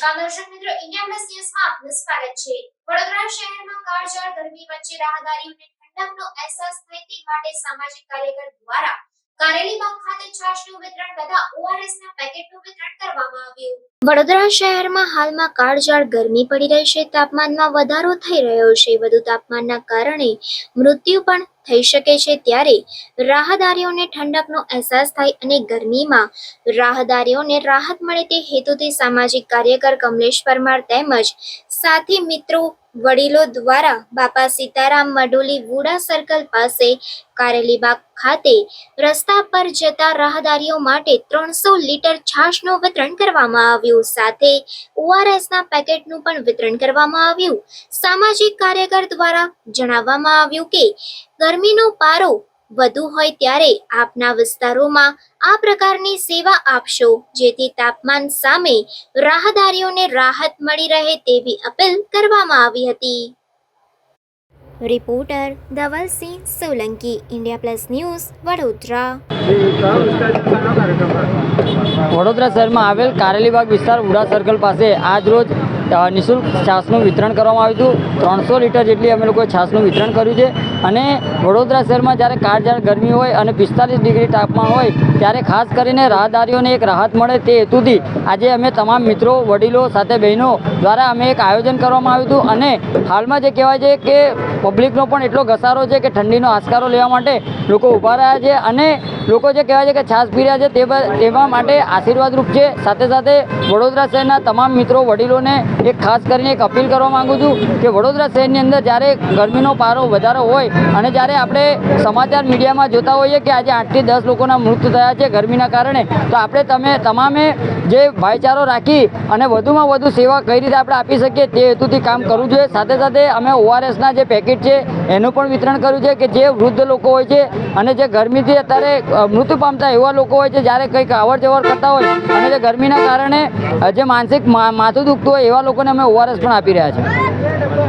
નમસ્કાર દર્શક મિત્રો, ઇન્ડિયા પ્લસ ન્યૂઝમાં આપનું સ્વાગત છે। વડોદરા શહેરમાં કાળઝાળ ગરમી વચ્ચે રાહદારીઓને ઠંડકનો અહેસાસ થાય તે માટે સામાજિક કાર્યકર દ્વારા કારેલીબાગ ખાતે છાશનું વિતરણ તથા ઓઆરએસના પેકેટનું વિતરણ કરવામાં આવ્યું। વડોદરા શહેરમાં હાલમાં કાળઝાળ ગરમી પડી રહી છે। તાપમાનમાં વધારો થઈ રહ્યો છે। વધુ તાપમાનના કારણે મૃત્યુ પણ થઈ શકે છે। ત્યારે રાહદારીઓને ઠંડકનો અહેસાસ થાય અને ગરમીમાં રાહદારીઓને રાહત મળે તે હેતુથી સામાજિક કાર્યકર કમલેશ પરમાર તેમજ સાથી મિત્રો વડીલો દ્વારા બાપા સીતારામ મડોલી વુડા સર્કલ પાસે કારેલીબાગ ખાતે રસ્તા પર જતા રાહદારીઓ માટે 300 લીટર છાશનું વિતરણ કરવામાં આવ્યું। સાથે ઓઆરએસના પેકેટનું પણ વિતરણ કરવામાં આવ્યું। સામાજિક કાર્યકર દ્વારા જણાવવામાં આવ્યું કે ગરમીનો પારો વધુ હોય ત્યારે આપના વિસ્તારોમાં આ પ્રકારની સેવા આપશો જેથી તાપમાન સામે રાહદારીઓને રાહત મળી રહે તેવી અપીલ કરવામાં આવી હતી। Reporter Dhavalsinh Solanki, India plus news, Vadodara. Vadodara શહેરમાં આવેલ કારેલીબાગ વિસ્તાર વુડા સર્કલ પાસે આજ રોજ નિઃશુલ્ક છાશનું વિતરણ કરવામાં આવ્યું હતું। 300 લીટર જેટલી અમે લોકોએ છાશનું વિતરણ કર્યું છે અને વડોદરા શહેરમાં જ્યારે કાળઝાળ ગરમી હોય અને 45 ડિગ્રી તાપમાન હોય ત્યારે ખાસ કરીને રાહદારીઓને એક રાહત મળે તે હેતુથી આજે અમે તમામ મિત્રો વડીલો સાથે બહેનો દ્વારા અમે એક આયોજન કરવામાં આવ્યું હતું અને હાલમાં જે કહેવાય છે કે પબ્લિકનો પણ એટલો ઘસારો છે કે ઠંડીનો આસ્કારો લેવા માટે લોકો ઊભા રહ્યા છે અને લોકો જે કહેવાય છે કે છાશ પી રહ્યા છે તેવા માટે આશીર્વાદરૂપ છે। સાથે સાથે વડોદરા શહેરના તમામ મિત્રો વડીલોને એક ખાસ કરીને એક અપીલ કરવા માગું છું કે વડોદરા શહેરની અંદર જ્યારે ગરમીનો પારો વધારે હોય અને જ્યારે આપણે સમાચાર મીડિયામાં જોતા હોઈએ કે આજે 8 થી 10 લોકોના મૃત્યુ થયા છે ગરમીના કારણે, તો આપણે તમામે જે ભાઈચારો રાખી અને વધુમાં વધુ સેવા કઈ રીતે આપણે આપી શકીએ તે હેતુથી કામ કરવું જોઈએ। સાથે સાથે અમે ઓઆરએસના જે પેકેટ છે એનું પણ વિતરણ કર્યું છે કે જે વૃદ્ધ લોકો હોય છે અને જે ગરમીથી અત્યારે મૃત્યુ પામતા એવા લોકો હોય છે, જ્યારે કંઈક અવર જવર કરતા હોય અને જે ગરમીના કારણે જે માનસિક માથું દુખતું હોય એવા લોકોને અમે ઓઆરએસ પણ આપી રહ્યા છીએ।